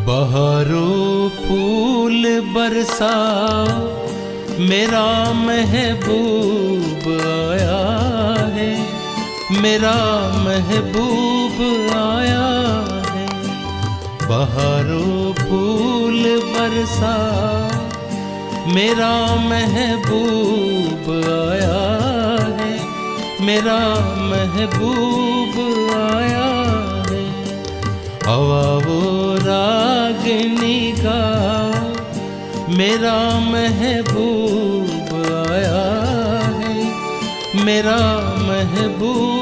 बहारों फूल बरसा मेरा महबूब आया है, मेरा महबूब आया है। बहारों फूल बरसा मेरा महबूब आया है, मेरा महबूब आया है। हवा वो रागिनी का मेरा महबूब आया है, मेरा महबूब